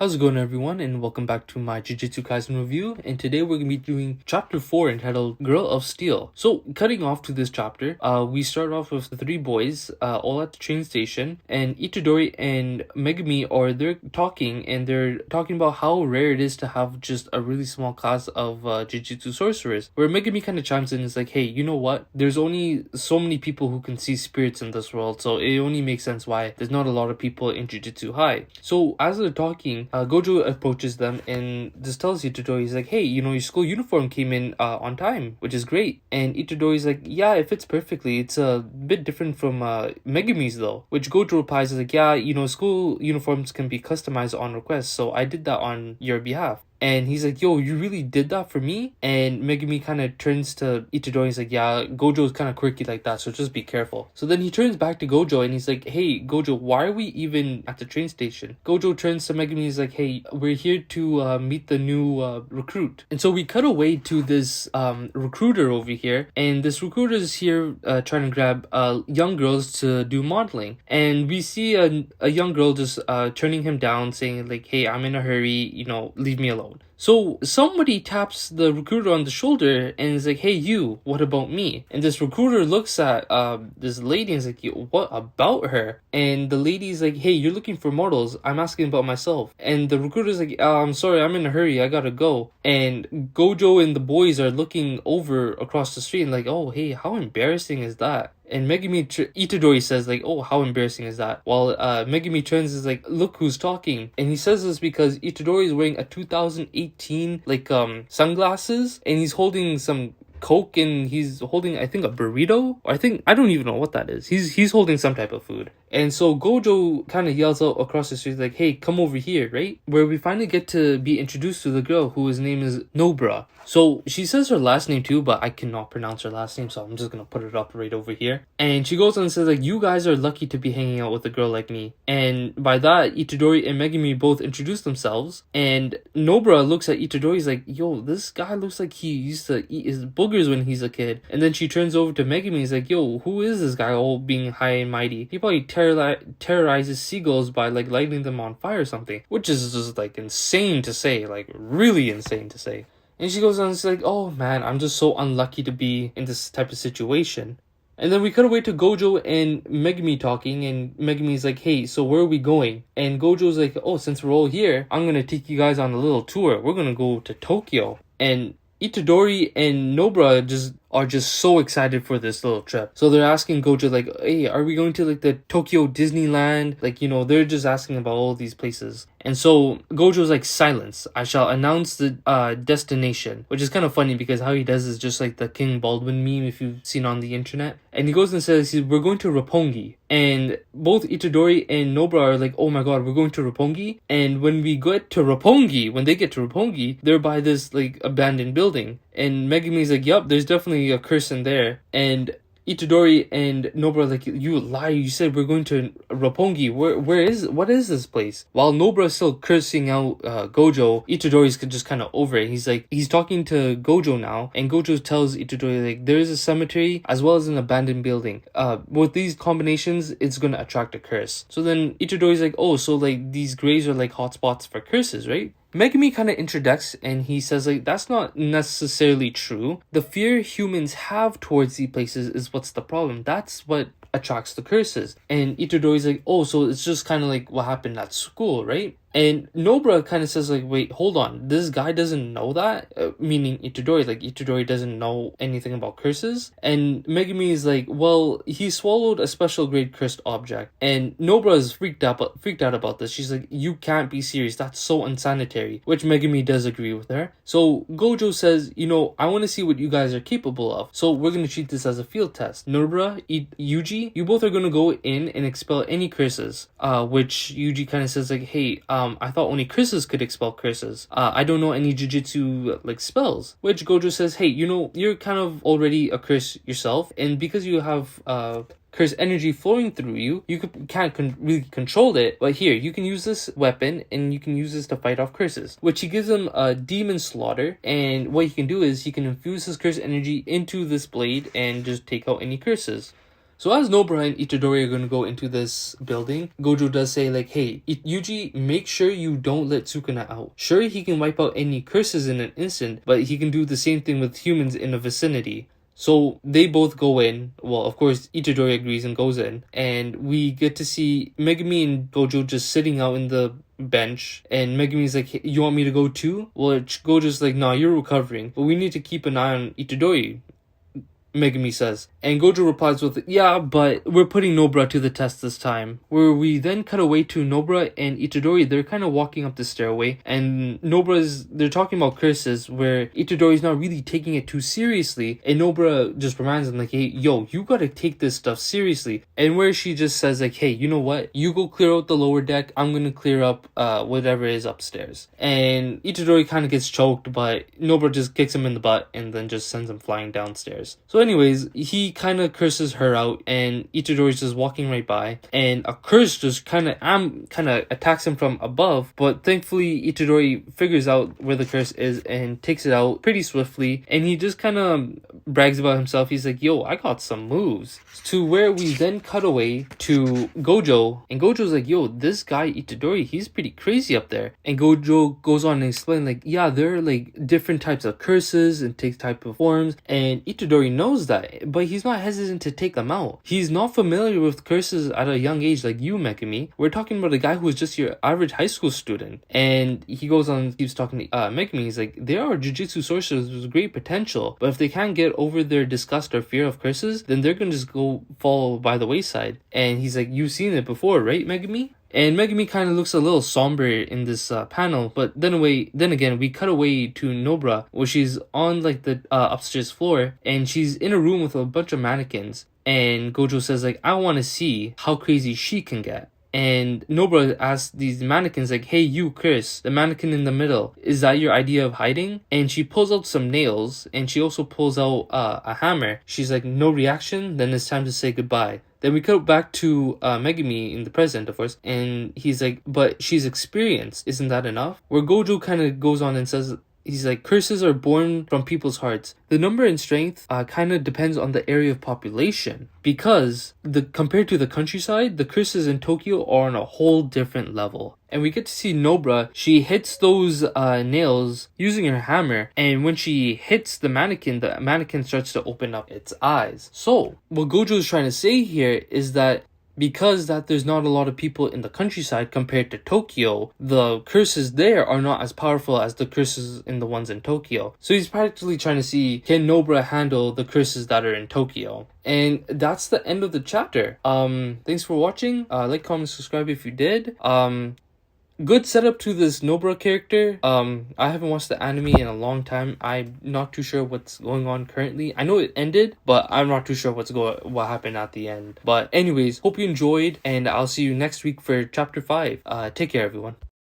How's it going, everyone, and welcome back to my Jujutsu Kaisen review. And today we're going to be doing chapter 4 entitled Girl of Steel. So, cutting off to this chapter, we start off with the three boys all at the train station, and Itadori and Megumi they're talking, and they're talking about how rare it is to have just a really small class of Jujutsu sorcerers. Where Megumi kind of chimes in and is like, hey, you know what? There's only so many people who can see spirits in this world, so it only makes sense why there's not a lot of people in Jujutsu High. So, as they're talking, Gojo approaches them and just tells Itadori, he's like, hey, your school uniform came in on time, which is great. And Itadori's like, yeah, it fits perfectly. It's a bit different from Megumi's though. Which Gojo replies, is like, yeah, school uniforms can be customized on request, so I did that on your behalf. And he's like, yo, you really did that for me? And Megumi kind of turns to Itadori and he's like, yeah, Gojo's kind of quirky like that, so just be careful. So then he turns back to Gojo and he's like, hey, Gojo, why are we even at the train station? Gojo turns to Megumi and he's like, hey, we're here to meet the new recruit. And so we cut away to this recruiter over here. And this recruiter is here trying to grab young girls to do modeling. And we see a young girl just turning him down, saying like, hey, I'm in a hurry, leave me alone. So somebody taps the recruiter on the shoulder and is like, hey, you, what about me? And this recruiter looks at this lady and is like, what about her? And the lady's like, hey, you're looking for models. I'm asking about myself. And the recruiter's like, I'm sorry, I'm in a hurry. I gotta go. And Gojo and the boys are looking over across the street and like, oh, hey, how embarrassing is that? And Itadori says like, oh, how embarrassing is that? While Megumi turns and is like, look who's talking. And he says this because Itadori is wearing a 2018 sunglasses, and he's holding some Coke, and he's holding, I think, a burrito. I don't even know what that is. He's holding some type of food. And so Gojo kind of yells out across the street like, hey, come over here, right? Where we finally get to be introduced to the girl whose name is Nobara. So she says her last name too, but I cannot pronounce her last name, so I'm just gonna put it up right over here. And she goes on and says like, you guys are lucky to be hanging out with a girl like me. And by that, Itadori and Megumi both introduce themselves, and Nobara looks at Itadori, he's like, yo, this guy looks like he used to eat his boogers when he's a kid. And then she turns over to Megumi, he's like, yo, who is this guy all being high and mighty? He probably terrorizes seagulls by like lighting them on fire or something, which is just like insane to say, like really insane to say. And she goes on and says like, oh man, I'm just so unlucky to be in this type of situation. And then we cut away to Gojo and Megumi talking, and Megumi's like, hey, so where are we going? And Gojo's like, oh, since we're all here, I'm gonna take you guys on a little tour. We're gonna go to Tokyo. And Itadori and Nobara are just so excited for this little trip. So they're asking Gojo like, hey, are we going to like the Tokyo Disneyland? Like, they're just asking about all these places. And so Gojo's like, silence. I shall announce the destination. Which is kind of funny because how he does is just like the King Baldwin meme if you've seen on the internet. And he goes and says, we're going to Roppongi. And both Itadori and Nobara are like, oh my god, we're going to Roppongi? And when they get to Roppongi, they're by this like abandoned building. And Megumi's like, yup, there's definitely a curse in there. And Itadori and Nobara like, you lie, you said we're going to Roppongi. What is this place? While Nobara's still cursing out Gojo, Itadori's just kind of over it. He's talking to Gojo now, and Gojo tells Itadori like, there is a cemetery as well as an abandoned building. With these combinations, it's gonna attract a curse. So then Itadori's like, oh, so like these graves are like hotspots for curses, right? Megumi kind of interjects and he says like, that's not necessarily true. The fear humans have towards these places is what's the problem. That's what attracts the curses. And Itadori's like, oh, so it's just kind of like what happened at school, right? And Nobara kind of says like, wait, hold on, this guy doesn't know that? Meaning Itadori, like Itadori doesn't know anything about curses? And Megumi is like, well, he swallowed a special grade cursed object. And Nobara is freaked out about this. She's like, you can't be serious, that's so unsanitary. Which Megumi does agree with her. So Gojo says, I want to see what you guys are capable of. So we're going to treat this as a field test. Nobara, Yuji, you both are going to go in and expel any curses. Which Yuji kind of says like, hey, I thought only curses could expel curses. I don't know any jujutsu like spells. Which Gojo says, hey, you're kind of already a curse yourself, and because you have curse energy flowing through you, can't really control it. But here, you can use this weapon, and you can use this to fight off curses. Which he gives him a demon slaughter, and what he can do is he can infuse his curse energy into this blade and just take out any curses. So as Nobara and Itadori are going to go into this building, Gojo does say like, hey, Yuji, make sure you don't let Sukuna out. Sure, he can wipe out any curses in an instant, but he can do the same thing with humans in the vicinity. So they both go in. Well, of course, Itadori agrees and goes in. And we get to see Megumi and Gojo just sitting out in the bench. And Megumi's like, hey, you want me to go too? Well, Gojo's like, nah, you're recovering. But we need to keep an eye on Itadori, Megumi says. And Gojo replies with, yeah, but we're putting Nobara to the test this time. Where we then cut away to Nobara and Itadori. They're kind of walking up the stairway. And they're talking about curses where Itadori's not really taking it too seriously. And Nobara just reminds him like, hey, yo, you gotta take this stuff seriously. And where she just says like, hey, you know what? You go clear out the lower deck. I'm gonna clear up whatever is upstairs. And Itadori kind of gets choked, but Nobara just kicks him in the butt and then just sends him flying downstairs. So anyways, he kind of curses her out, and Itadori's just walking right by, and a curse just kind of attacks him from above. But thankfully, Itadori figures out where the curse is and takes it out pretty swiftly. And he just kind of brags about himself. He's like, "Yo, I got some moves." To where we then cut away to Gojo, and Gojo's like, "Yo, this guy Itadori, he's pretty crazy up there." And Gojo goes on and explains like, "Yeah, there are like different types of curses and take type of forms," and Itadori knows that, but he's not hesitant to take them out. He's not familiar with curses at a young age like you, Megumi. We're talking about a guy who is just your average high school student. And he goes on and keeps talking to Megumi. He's like, there are jujutsu sorcerers with great potential, but if they can't get over their disgust or fear of curses, then they're gonna just go fall by the wayside. And he's like, you've seen it before, right, Megumi? And Megumi kind of looks a little somber in this panel, but then again, we cut away to Nobara, where she's on like the upstairs floor, and she's in a room with a bunch of mannequins. And Gojo says like, I want to see how crazy she can get. And Nobara asks these mannequins like, hey, you, Chris, the mannequin in the middle, is that your idea of hiding? And she pulls out some nails, and she also pulls out a hammer. She's like, no reaction? Then it's time to say goodbye. Then we cut back to Megumi in the present, of course, and he's like, but she's experienced, isn't that enough? Where Gojo kind of goes on and says, he's like, curses are born from people's hearts. The number and strength kind of depends on the area of population, because compared to the countryside, the curses in Tokyo are on a whole different level. And we get to see Nobara. She hits those nails using her hammer, and when she hits the mannequin starts to open up its eyes. So what Gojo is trying to say here is that because there's not a lot of people in the countryside compared to Tokyo, the curses there are not as powerful as the curses in the ones in Tokyo. So he's practically trying to see, can Nobara handle the curses that are in Tokyo? And that's the end of the chapter. Thanks for watching. Like, comment, subscribe if you did. Good setup to this Nobara character. I haven't watched the anime in a long time. I'm not too sure what's going on currently. I know it ended, but I'm not too sure what happened at the end. But anyways, hope you enjoyed, and I'll see you next week for chapter 5. Take care, everyone.